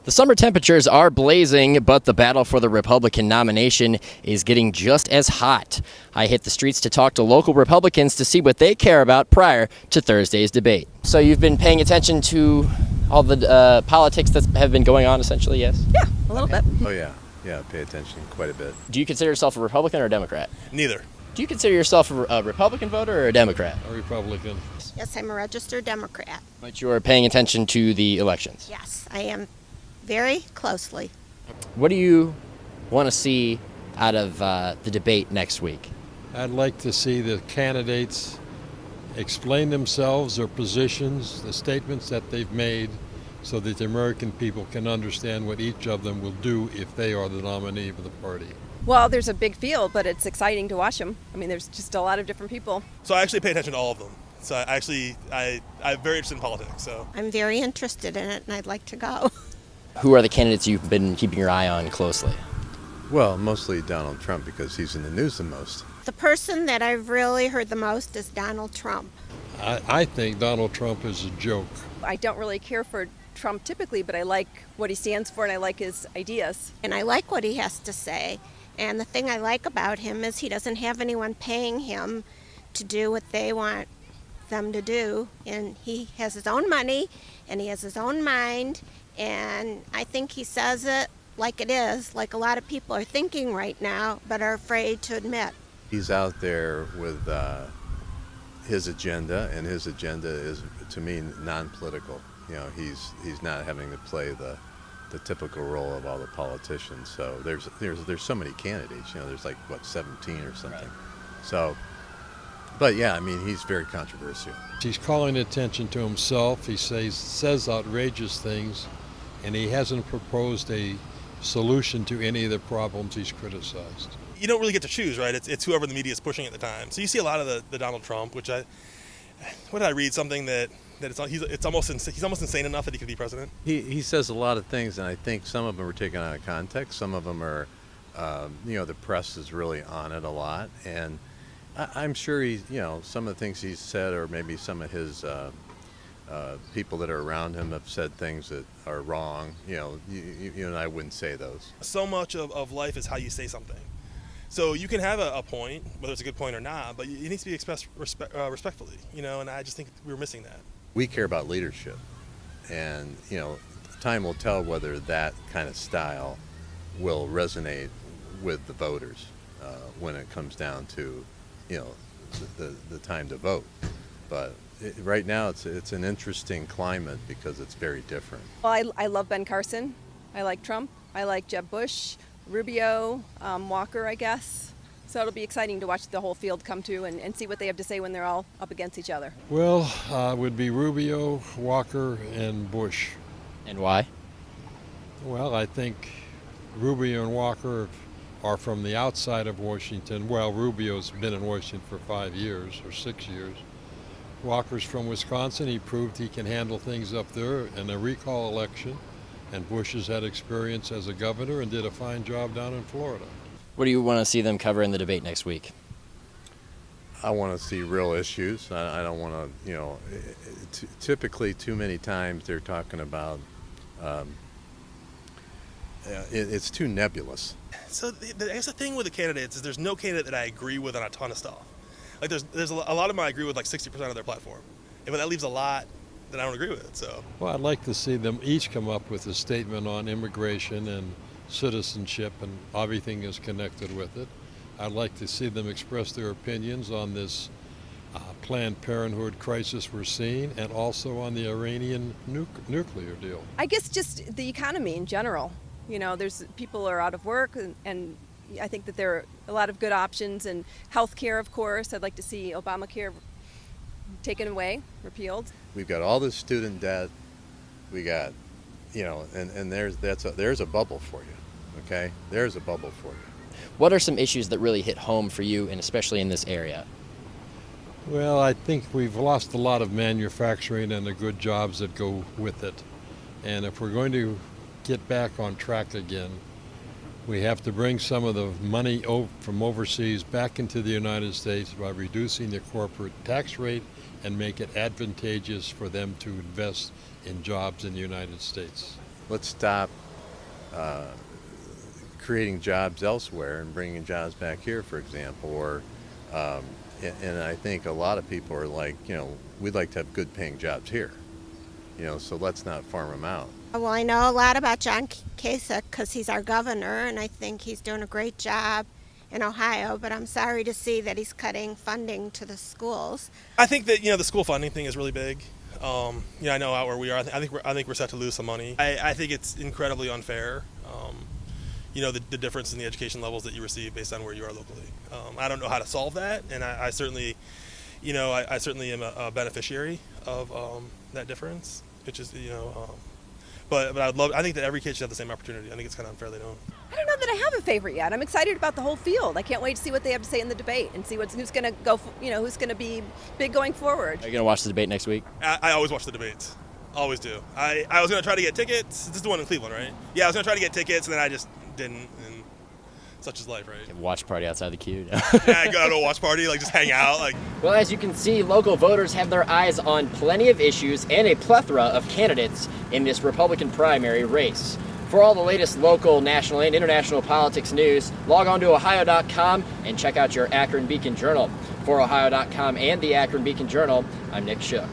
The summer temperatures are blazing, but the battle for the Republican nomination is getting just as hot. I hit the streets to talk to local Republicans to see what they care about prior to Thursday's debate. So you've been paying attention to all the politics that have been going on, essentially, yes? Yeah, a little bit. Oh, yeah. Yeah, pay attention quite a bit. Do you consider yourself a Republican or a Democrat? Neither. Do you consider yourself a Republican voter or a Democrat? A Republican. Yes, I'm a registered Democrat. But you are paying attention to the elections. Yes, I am very closely. What do you want to see out of the debate next week? I'd like to see the candidates explain themselves, their positions, the statements that they've made, so that the American people can understand what each of them will do if they are the nominee of the party. Well, there's a big field, but it's exciting to watch them. I mean, there's just a lot of different people. So I actually pay attention to all of them. So I'm very interested in politics. So I'm very interested in it, and I'd like to go. Who are the candidates you've been keeping your eye on closely? Well, mostly Donald Trump because he's in the news the most. The person that I've really heard the most is Donald Trump. I think Donald Trump is a joke. I don't really care for Trump typically, but I like what he stands for and I like his ideas. And I like what he has to say. And the thing I like about him is he doesn't have anyone paying him to do what they want them to do. And he has his own money and he has his own mind. And I think he says it like it is, like a lot of people are thinking right now, but are afraid to admit. He's out there with his agenda, and his agenda is, to me, non-political. You know, he's not having to play the typical role of all the politicians. So there's so many candidates. You know, there's like 17 or something. Right. So, but yeah, I mean, he's very controversial. He's calling attention to himself. He says outrageous things, and he hasn't proposed a solution to any of the problems he's criticized. you don't really get to choose, right? It's whoever the media is pushing at the time. So you see a lot of the Donald Trump, which what did I read? Something that he's almost insane enough that he could be president. He says a lot of things, and I think some of them are taken out of context. Some of them are, the press is really on it a lot, and I'm sure some of the things he's said, or maybe some of his people that are around him have said things that are wrong. You and I wouldn't say those. So much of life is how you say something. So you can have a point, whether it's a good point or not, but it needs to be expressed respectfully, and I just think we were missing that. We care about leadership, and, time will tell whether that kind of style will resonate with the voters when it comes down to, the time to vote. But right now it's an interesting climate because it's very different. Well, I love Ben Carson. I like Trump. I like Jeb Bush, Rubio, Walker, I guess. So it'll be exciting to watch the whole field come to and see what they have to say when they're all up against each other. Well, it would be Rubio, Walker, and Bush. And why? Well, I think Rubio and Walker are from the outside of Washington. Well, Rubio's been in Washington for 5 years or 6 years. Walker's from Wisconsin. He proved he can handle things up there in a recall election. And Bush has had experience as a governor and did a fine job down in Florida. What do you want to see them cover in the debate next week? I want to see real issues. I don't want to, typically too many times they're talking about, it's too nebulous. So I guess the thing with the candidates is there's no candidate that I agree with on a ton of stuff. Like there's a lot of them I agree with, like 60% of their platform. And that leaves a lot that I don't agree with. So. Well, I'd like to see them each come up with a statement on immigration and citizenship and everything is connected with it. I'd like to see them express their opinions on this Planned Parenthood crisis we're seeing, and also on the Iranian nuclear deal. I guess just the economy in general. There's people are out of work, and I think that there are a lot of good options, and health care, of course. I'd like to see Obamacare taken away, repealed. We've got all this student debt. We got, and there's a bubble for you, okay? There's a bubble for you. What are some issues that really hit home for you, and especially in this area? Well, I think we've lost a lot of manufacturing and the good jobs that go with it. And if we're going to get back on track again, we have to bring some of the money from overseas back into the United States by reducing the corporate tax rate and make it advantageous for them to invest in jobs in the United States. let's stop creating jobs elsewhere and bringing jobs back here, for example. Or, and I think a lot of people are like, we'd like to have good paying jobs here, so let's not farm them out. Well, I know a lot about John Kasich because he's our governor, and I think he's doing a great job in Ohio, but I'm sorry to see that he's cutting funding to the schools. I think that the school funding thing is really big. I know out where we are. I think we're set to lose some money. I think it's incredibly unfair. The difference in the education levels that you receive based on where you are locally. I don't know how to solve that, and I certainly, I certainly am a beneficiary of that difference, which is But I think that every kid should have the same opportunity. I think it's kind of unfairly known. I don't know that I have a favorite yet. I'm excited about the whole field. I can't wait to see what they have to say in the debate and see who's going to go. Who's going to be big going forward. Are you going to watch the debate next week? I always watch the debates. Always do. I was going to try to get tickets. This is the one in Cleveland, right? Yeah, I was going to try to get tickets, and then I just didn't. And such is life, right? Watch party outside the queue. Yeah, go to a watch party, just hang out. Well, as you can see, local voters have their eyes on plenty of issues and a plethora of candidates in this Republican primary race. For all the latest local, national, and international politics news, log on to Ohio.com and check out your Akron Beacon Journal. For Ohio.com and the Akron Beacon Journal, I'm Nick Shook.